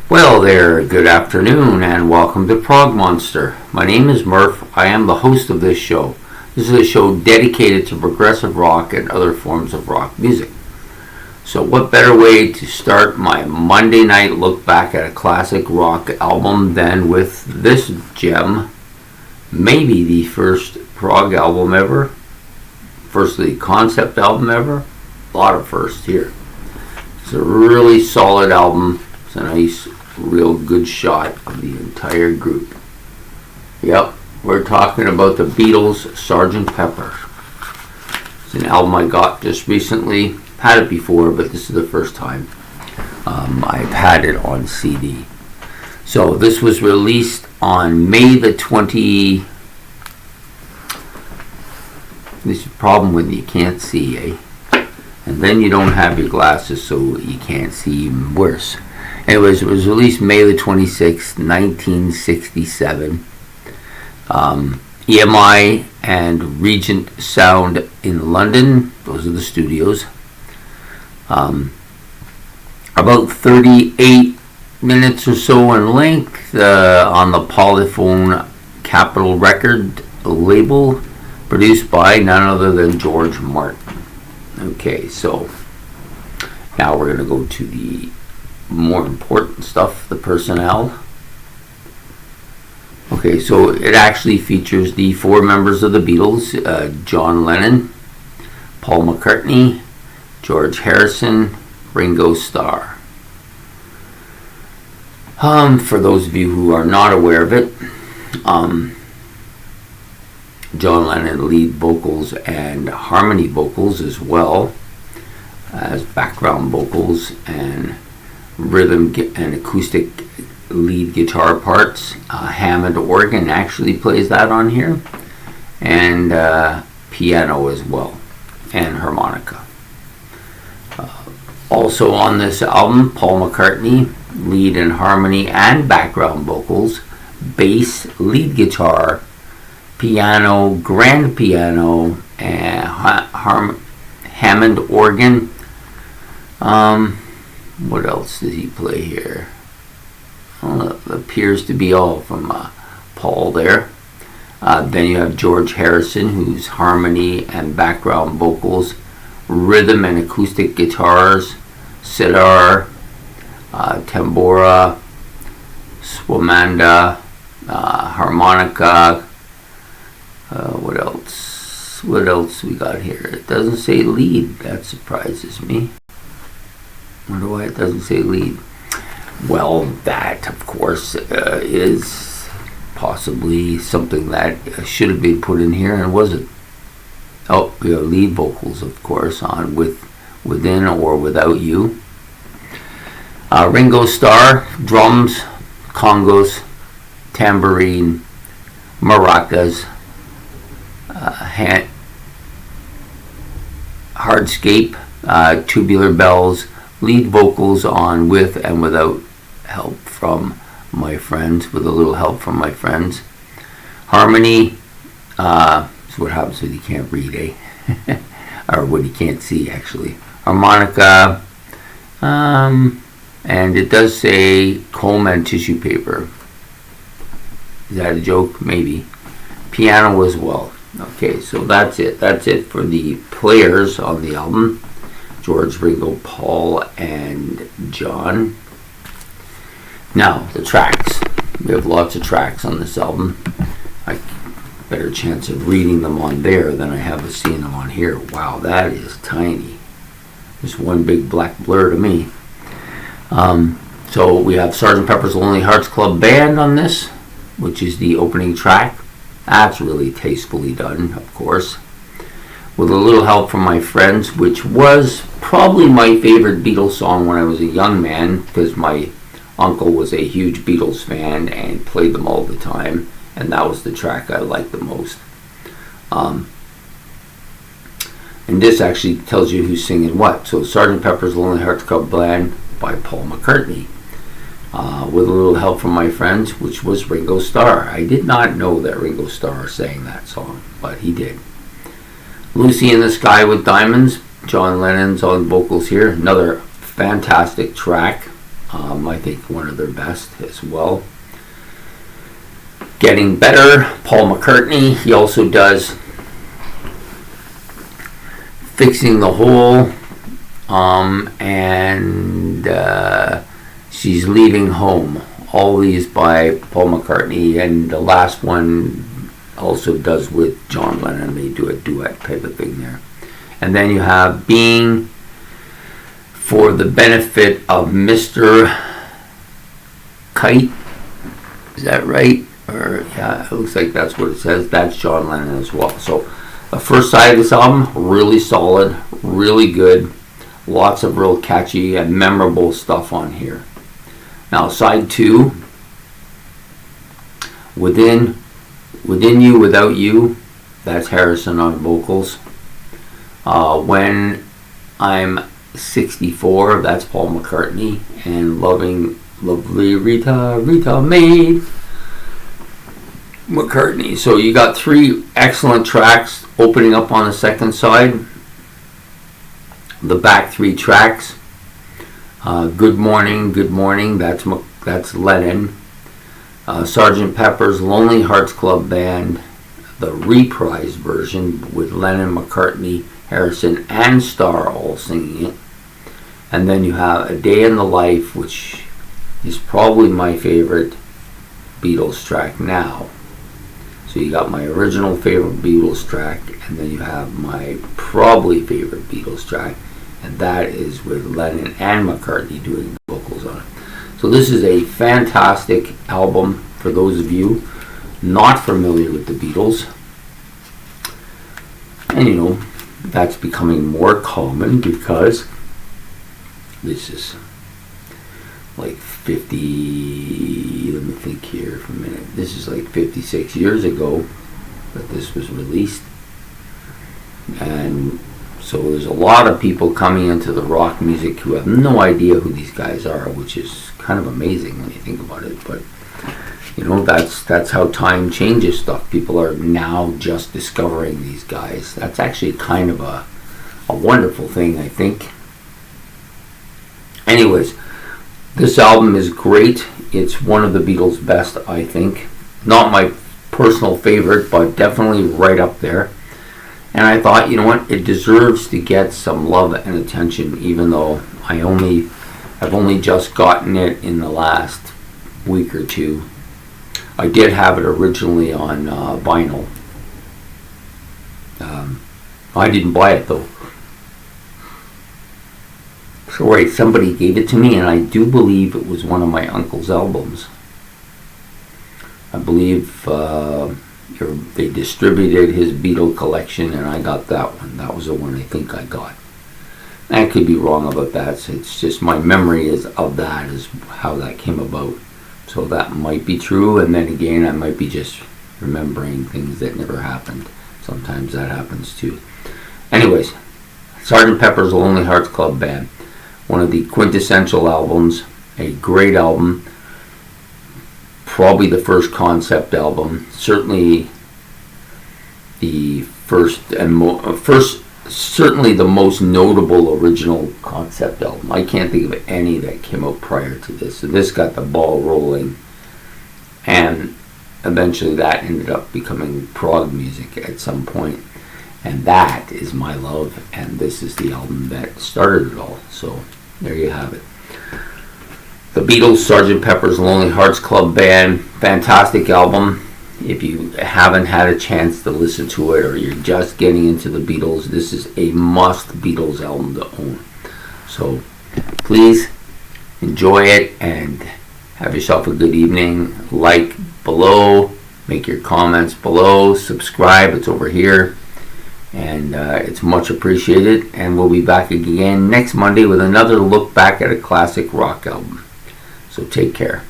Well there, good afternoon and welcome to Prog Monster. My name is Murph. I am the host of this show. This is a show dedicated to progressive rock and other forms of rock music. So what better way to start my Monday night look back at a classic rock album than with this gem, maybe the first prog album ever, firstly concept album ever, a lot of firsts here. It's a really solid album. It's a nice, real good shot of the entire group. Yep, we're talking about the Beatles Sargent Pepper. It's an album I got just recently. Had it before, but this is the first time I've had it on CD. So this was released on May the 20. This is a problem when you can't see, eh? And then you don't have your glasses, so you can't see even worse. Anyways, it was released May the 26th, 1967. EMI and Regent Sound in London. Those are the studios. About 38 minutes or so in length on the Polyphone Capitol record label, produced by none other than George Martin. Okay, so now we're going to go to the more important stuff, the personnel. Okay, so it actually features the four members of the Beatles, John Lennon, Paul McCartney, George Harrison, Ringo Starr. For those of you who are not aware of it, John Lennon lead vocals and harmony vocals as well as background vocals and rhythm and acoustic lead guitar parts. Hammond organ actually plays that on here, and piano as well, and harmonica. Also on this album, Paul McCartney, lead and harmony and background vocals, bass, lead guitar, piano, grand piano, and Hammond organ. What else does he play here? Well, it appears to be all from Paul there. Then you have George Harrison, who's harmony and background vocals, rhythm and acoustic guitars, sitar, tambura, swamanda, harmonica. What else we got here? It doesn't say lead. That surprises me. Wonder why it doesn't say lead. Well, that of course is possibly something that should have been put in here and wasn't. Oh, we have lead vocals, of course, on Within or Without You. Ringo Starr, drums, congos, tambourine, maracas, hardscape, tubular bells, lead vocals on With and Without Help from My Friends, with a little help from my friends. Harmony, that's what happens when you can't read, eh? Or when you can't see, actually. Harmonica, and it does say comb and tissue paper. Is that a joke? Maybe. Piano as well. Okay, so that's it. That's it for the players on the album. George, Ringo, Paul, and John. Now, the tracks. We have lots of tracks on this album. I better chance of reading them on there than I have of seeing them on here. Wow, that is tiny. Just one big black blur to me. So we have Sgt. Pepper's Lonely Hearts Club Band on this, which is the opening track. That's really tastefully done, of course. With a little help from my friends, which was probably my favorite Beatles song when I was a young man, because my uncle was a huge Beatles fan and played them all the time, and that was the track I liked the most. And this actually tells you who's singing what. So Sgt. Pepper's Lonely Hearts Club Band by Paul McCartney. With a little help from my friends, which was Ringo Starr. I did not know that Ringo Starr sang that song, but he did. Lucy in the Sky with Diamonds, John Lennon's on vocals here. Another fantastic track. I think one of their best as well. Getting Better, Paul McCartney. He also does Fixing the Hole, and She's Leaving Home. All these by Paul McCartney, and the last one also does with John Lennon. They do a duet type of thing there. And then you have Being for the Benefit of Mr. Kite. Is that right? Or yeah, it looks like that's what it says. That's John Lennon as well. So the first side of this album, really solid, really good. Lots of real catchy and memorable stuff on here. Now side 2, Within You, Without You, that's Harrison on vocals. When I'm 64, that's Paul McCartney. And Lovely Rita Mae McCartney. So you got 3 excellent tracks opening up on the second side. The back 3 tracks. Good Morning, that's Lennon. Sgt. Pepper's Lonely Hearts Club Band, the reprise version with Lennon, McCartney, Harrison, and Starr all singing it. And then you have A Day in the Life, which is probably my favorite Beatles track now. So you got my original favorite Beatles track, and then you have my probably favorite Beatles track, and that is with Lennon and McCartney doing vocals on it. So this is a fantastic album for those of you not familiar with the Beatles. And you know, that's becoming more common because this is like 50, let me think here for a minute. This is like 56 years ago that this was released. And so there's a lot of people coming into the rock music who have no idea who these guys are, which is kind of amazing when you think about it. But you know, that's how time changes stuff. People are now just discovering these guys. That's actually kind of a wonderful thing, I think. Anyways, this album is great. It's one of the Beatles' best, I think. Not my personal favorite, but definitely right up there. And I thought, you know what, it deserves to get some love and attention, even though I've only just gotten it in the last week or two. I did have it originally on vinyl. I didn't buy it though. So wait, somebody gave it to me, and I do believe it was one of my uncle's albums. I believe they distributed his Beatle collection, and I got that one. That was the one I think I got. I could be wrong about that. It's just my memory is of that, is how that came about. So that might be true, and then again, I might be just remembering things that never happened. Sometimes that happens too. Anyways, Sgt. Pepper's Lonely Hearts Club Band. One of the quintessential albums. A great album. Probably the first concept album. Certainly the certainly the most notable original concept album. I can't think of any that came out prior to this. So this got the ball rolling, and eventually that ended up becoming prog music at some point. And that is my love, and this is the album that started it all. So there you have it. The Beatles, Sgt. Pepper's Lonely Hearts Club Band. Fantastic album. If you haven't had a chance to listen to it, or you're just getting into the Beatles, this is a must Beatles album to own. So please enjoy it and have yourself a good evening. Like below, make your comments below, subscribe, it's over here, and it's much appreciated. And we'll be back again next Monday with another look back at a classic rock album. So take care.